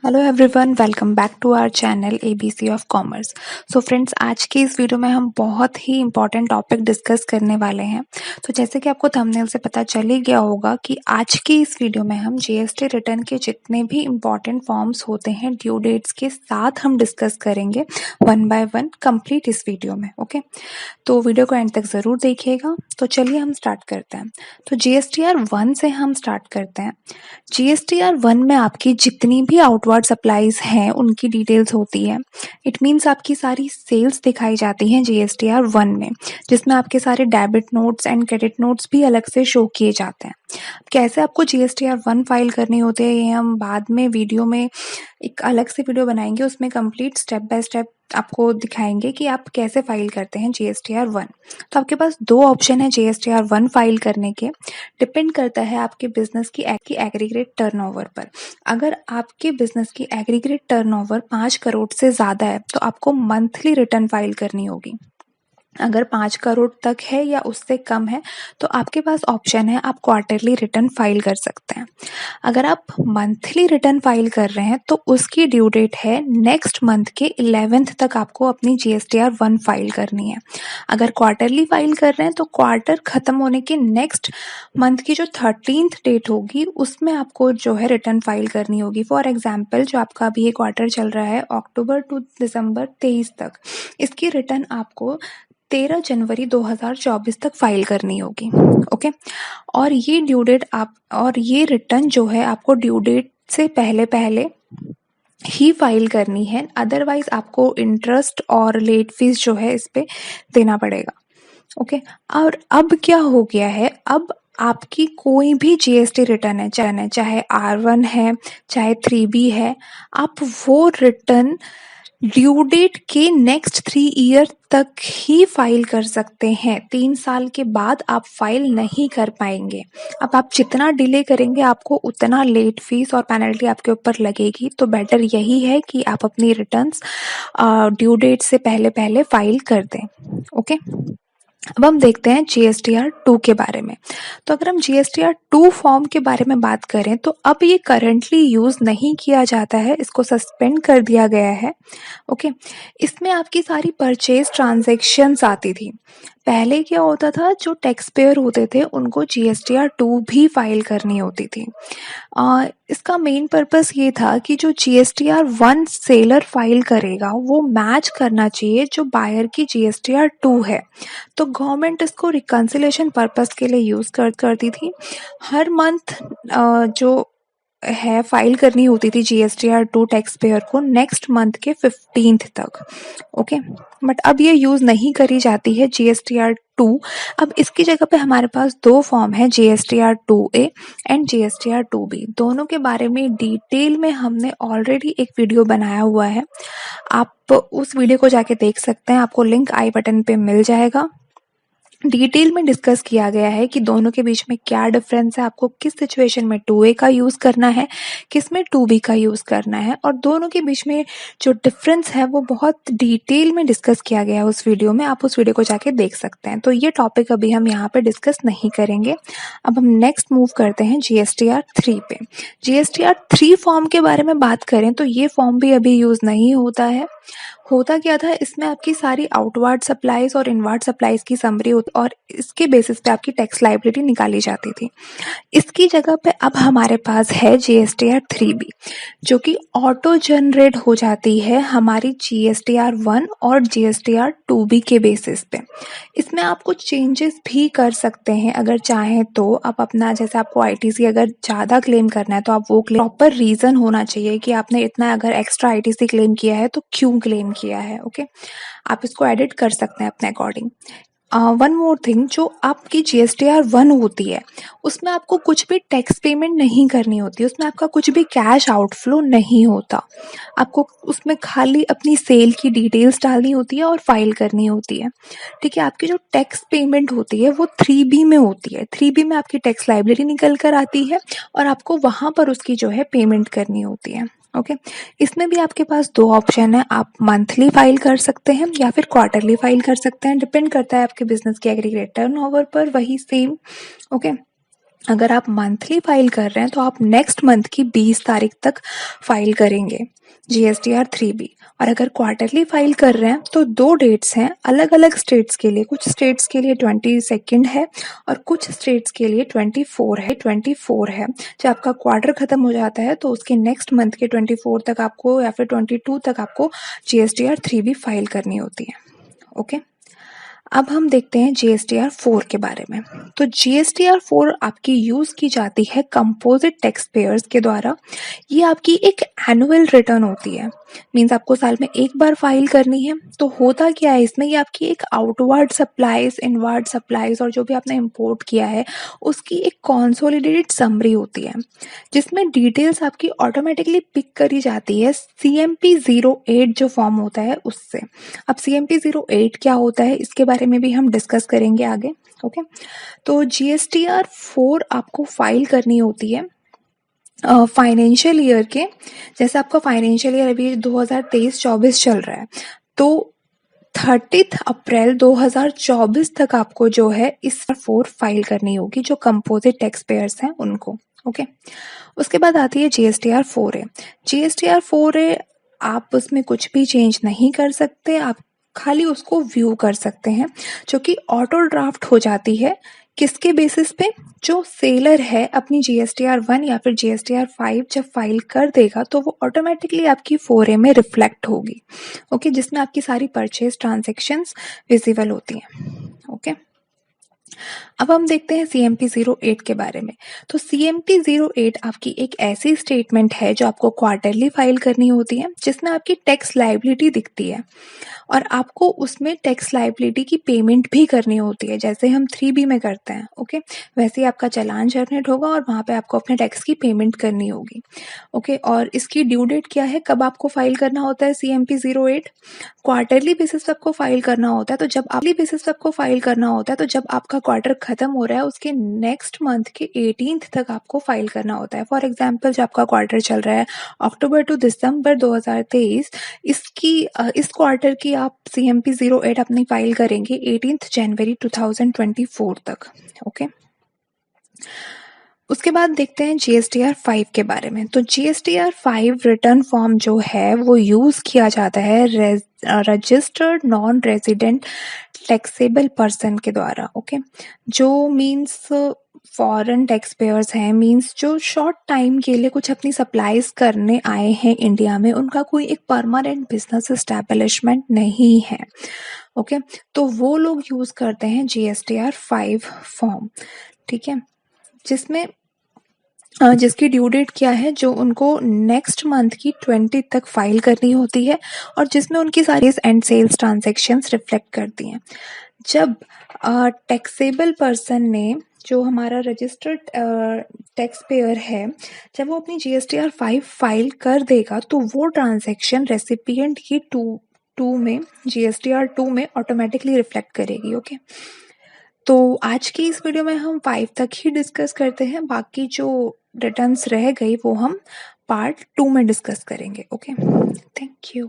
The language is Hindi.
Hello everyone, welcome back to our channel ABC of Commerce. So friends, आज की इस वीडियो में हम बहुत ही इंपॉर्टेंट टॉपिक डिस्कस करने वाले हैं। तो जैसे कि आपको थंबनेल से पता चल ही गया होगा कि आज की इस वीडियो में हम जीएसटी रिटर्न के जितने भी इंपॉर्टेंट फॉर्म्स होते हैं ड्यू डेट्स के साथ हम डिस्कस करेंगे वन बाय वन कंप्लीट इस वीडियो में। ओके, तो वीडियो को एंड तक ज़रूर देखिएगा। तो चलिए हम स्टार्ट करते हैं। तो जीएसटीआर 1 से हम स्टार्ट करते हैं। जीएसटीआर 1 में आपकी जितनी भी आउटवर्ड सप्लाईज हैं उनकी डिटेल्स होती है। इट मीन्स आपकी सारी सेल्स दिखाई जाती हैं जीएसटीआर 1 में, जिसमें आपके सारे debit notes and credit notes भी अलग से शो किए जाते हैं। कैसे आपको जीएसटीआर 1 फाइल करनी होती है ये हम बाद में वीडियो में एक अलग से वीडियो बनाएंगे, उसमें कंप्लीट स्टेप बाय स्टेप आपको दिखाएंगे कि आप कैसे फाइल करते हैं जीएसटीआर 1। तो आपके पास दो ऑप्शन है जीएसटीआर 1 फाइल करने के। डिपेंड करता है आपके बिजनेस की एग्रीगेट टर्नओवर पर। अगर आपके बिजनेस की एग्रीगेट टर्नओवर 5 करोड़ से ज़्यादा है तो आपको मंथली रिटर्न फाइल करनी होगी। अगर 5 करोड़ तक है या उससे कम है तो आपके पास ऑप्शन है, आप क्वार्टरली रिटर्न फाइल कर सकते हैं। अगर आप मंथली रिटर्न फाइल कर रहे हैं तो उसकी ड्यू डेट है नेक्स्ट मंथ के 11th तक आपको अपनी जीएसटीआर 1 फाइल करनी है। अगर क्वार्टरली फाइल कर रहे हैं तो क्वार्टर खत्म होने के नेक्स्ट मंथ की जो 13th डेट होगी उसमें आपको जो है रिटर्न फाइल करनी होगी। फॉर एग्जाम्पल, जो आपका अभी ये क्वार्टर चल रहा है अक्टूबर टू दिसंबर 23 तक, इसकी रिटर्न आपको 13 जनवरी 2024 तक फाइल करनी होगी। ओके, और ये ड्यू डेट और ये रिटर्न जो है आपको ड्यू डेट से पहले पहले ही फाइल करनी है, अदरवाइज आपको इंटरेस्ट और लेट फीस जो है इस पे देना पड़ेगा। ओके, और अब क्या हो गया है, अब आपकी कोई भी जीएसटी रिटर्न है, चाहे R1 है चाहे 3B है, आप वो रिटर्न ड्यू डेट के नेक्स्ट 3 ईयर तक ही फाइल कर सकते हैं। 3 साल के बाद आप फाइल नहीं कर पाएंगे। अब आप जितना डिले करेंगे आपको उतना लेट फीस और पेनल्टी आपके ऊपर लगेगी। तो बेटर यही है कि आप अपनी रिटर्न्स ड्यू डेट से पहले पहले फाइल कर दें। ओके, अब हम देखते हैं जीएसटीआर 2 के बारे में। तो अगर हम जीएसटीआर 2 फॉर्म के बारे में बात करें तो अब ये करंटली यूज नहीं किया जाता है, इसको सस्पेंड कर दिया गया है। ओके, इसमें आपकी सारी परचेज ट्रांजैक्शंस आती थी। पहले क्या होता था, जो टैक्स पेयर होते थे उनको जीएसटीआर 2 भी फाइल करनी होती थी। इसका मेन पर्पस ये था कि जो जीएसटीआर 1 सेलर फाइल करेगा वो मैच करना चाहिए जो बायर की जीएसटीआर 2 है। तो गवर्नमेंट इसको रिकंसिलेशन पर्पस के लिए यूज करती थी। हर मंथ जो है फाइल करनी होती थी जीएसटीआर 2 टैक्स पेयर को नेक्स्ट मंथ के 15th तक। ओके, बट अब ये यूज नहीं करी जाती है जीएसटीआर 2। अब इसकी जगह पे हमारे पास दो फॉर्म है, GSTR 2A and GSTR 2B। दोनों के बारे में डिटेल में हमने ऑलरेडी एक वीडियो बनाया हुआ है, आप उस वीडियो को जाके देख सकते हैं, आपको लिंक आई बटन पे मिल जाएगा। डिटेल में डिस्कस किया गया है कि दोनों के बीच में क्या डिफरेंस है, आपको किस सिचुएशन में 2A का यूज करना है, किस में 2B का यूज करना है, और दोनों के बीच में जो डिफरेंस है वो बहुत डिटेल में डिस्कस किया गया है उस वीडियो में, आप उस वीडियो को जाके देख सकते हैं। तो ये टॉपिक अभी हम यहाँ पे डिस्कस नहीं करेंगे। अब हम नेक्स्ट मूव करते हैं जीएसटीआर 3 पे। जीएसटीआर 3 फॉर्म के बारे में बात करें तो ये फॉर्म भी अभी यूज नहीं होता है। होता क्या था, इसमें आपकी सारी आउटवर्ड सप्लाईज और इनवर्ड सप्लाईज की समरी होती और इसके बेसिस पे आपकी टैक्स लायबिलिटी निकाली जाती थी। इसकी जगह पे अब हमारे पास है जीएसटीआर 3B, जो कि ऑटो जनरेट हो जाती है हमारी जीएसटीआर 1 और जीएसटीआर 2B के बेसिस पे। इसमें आप कुछ चेंजेस भी कर सकते हैं अगर चाहें तो। आप अपना, जैसे आपको आईटीसी अगर ज़्यादा क्लेम करना है तो आप वो क्लेम, प्रॉपर रीज़न होना चाहिए कि आपने इतना अगर एक्स्ट्रा आईटीसी क्लेम किया है तो क्यों क्लेम किया है। ओके, आप इसको एडिट कर सकते हैं अपने अकॉर्डिंग। वन मोर थिंग, जो आपकी जीएसटीआर 1 होती है उसमें आपको कुछ भी टैक्स पेमेंट नहीं करनी होती, उसमें आपका कुछ भी कैश आउटफ्लो नहीं होता। आपको उसमें खाली अपनी सेल की डिटेल्स डालनी होती है और फाइल करनी होती है। ठीक है, आपकी जो टैक्स पेमेंट होती है वो 3B में होती है। 3B में आपकी टैक्स लायबिलिटी निकल कर आती है और आपको वहां पर उसकी जो है पेमेंट करनी होती है। ओके, इसमें भी आपके पास दो ऑप्शन है, आप मंथली फाइल कर सकते हैं या फिर क्वार्टरली फाइल कर सकते हैं। डिपेंड करता है आपके बिजनेस के एग्रीगेट टर्नओवर पर, वही सेम। ओके, अगर आप मंथली फाइल कर रहे हैं तो आप नेक्स्ट मंथ की 20 तारीख तक फाइल करेंगे जीएसटीआर 3B। और अगर क्वार्टरली फाइल कर रहे हैं तो 2 डेट्स हैं अलग अलग स्टेट्स के लिए। कुछ स्टेट्स के लिए 22 है और कुछ स्टेट्स के लिए 24 है। जब आपका क्वार्टर खत्म हो जाता है तो उसके नेक्स्ट मंथ के 24 तक आपको या फिर 22 तक आपको जीएसटीआर 3B फाइल करनी होती है। ओके, अब हम देखते हैं जीएसटीआर 4 के बारे में। तो जीएसटीआर 4 आपकी यूज की जाती है कंपोजिट टैक्स पेयर्स के द्वारा। ये आपकी एक एनुअल रिटर्न होती है, मीन्स आपको साल में एक बार फाइल करनी है। तो होता क्या है इसमें, ये आपकी एक आउटवर्ड सप्लाईज, इनवर्ड सप्लाईज और जो भी आपने इंपोर्ट किया है उसकी एक कंसोलिडेटेड समरी होती है, जिसमें डिटेल्स आपकी ऑटोमेटिकली पिक करी जाती है CMP 08 जो फॉर्म होता है उससे। अब CMP 08 क्या होता है इसके बारे में भी हम डिस्कस करेंगे आगे। ओके, तो जीएसटीआर 4 आपको फाइल करनी होती है फाइनेंशियल ईयर के। जैसे आपका फाइनेंशियल ईयर अभी 2023-24 चल रहा है, तो 30 अप्रैल 2024 तक आपको जो है इस 4 फाइल करनी होगी, जो कंपोजिट टैक्स पेयर्स हैं उनको। ओके, उसके बाद आती है जीएसटीआर 4A। जीएसटीआर 4A आप उसमें कुछ भी चेंज नहीं कर सकते, आप खाली उसको व्यू कर सकते हैं, जो कि ऑटो ड्राफ्ट हो जाती है। किसके बेसिस पे, जो सेलर है अपनी जीएसटीआर 1 या फिर जीएसटीआर 5 जब फाइल कर देगा तो वो ऑटोमेटिकली आपकी 4A में रिफ्लेक्ट होगी। ओके, जिसमें आपकी सारी परचेज ट्रांजेक्शन्स विजिबल होती हैं। ओके, अब हम देखते हैं CMP 08 के बारे में। तो CMP 08 आपकी एक ऐसी स्टेटमेंट है जो आपको क्वार्टरली फाइल करनी होती है, जिसमें आपकी टैक्स लायबिलिटी दिखती है और आपको उसमें टैक्स लायबिलिटी की पेमेंट भी करनी होती है, जैसे हम 3B में करते हैं। ओके, वैसे ही आपका चालान जनरेट होगा और वहाँ पे आपको अपने टैक्स की पेमेंट करनी होगी। ओके, और इसकी ड्यू डेट क्या है, कब आपको फाइल करना होता है CMP 08? क्वार्टरली बेसिस पे आपको फाइल करना होता है। तो जब आपका क्वार्टर खत्म हो रहा है उसके नेक्स्ट मंथ के 18th तक आपको फाइल करना होता है। फॉर एग्जाम्पल, जब आपका क्वार्टर चल रहा है अक्टूबर टू दिसंबर 2023, इस क्वार्टर की आप CMP 08 अपनी फाइल करेंगे 18 जनवरी 2024 तक। ओके, उसके बाद देखते हैं जीएसटीआर 5 के बारे में। तो जीएसटीआर 5 रिटर्न फॉर्म जो है वो यूज किया जाता है registered non resident taxable person के द्वारा। ओके, जो मीन्स फॉरेन टैक्स पेयर्स हैं, मीन्स जो शॉर्ट टाइम के लिए कुछ अपनी सप्लाईज करने आए हैं इंडिया में, उनका कोई एक परमानेंट बिजनेस एस्टैब्लिशमेंट नहीं है। ओके, तो वो लोग यूज करते हैं जीएसटीआर 5 फॉर्म। ठीक है, जिसकी ड्यू डेट क्या है, जो उनको नेक्स्ट मंथ की 20 तक फाइल करनी होती है और जिसमें उनकी सारी एंड सेल्स ट्रांजैक्शंस रिफ्लेक्ट करती हैं। जब टैक्सेबल पर्सन ने, जो हमारा रजिस्टर्ड टैक्स पेयर है, जब वो अपनी जीएसटीआर 5 फाइल कर देगा तो वो ट्रांजैक्शन रेसिपिएंट की टू में, जीएसटीआर 2 में ऑटोमेटिकली रिफ्लेक्ट करेगी। ओके, तो आज की इस वीडियो में हम 5 तक ही डिस्कस करते हैं, बाकी जो रिटर्न्स रह गई वो हम पार्ट 2 में डिस्कस करेंगे। Okay, thank you.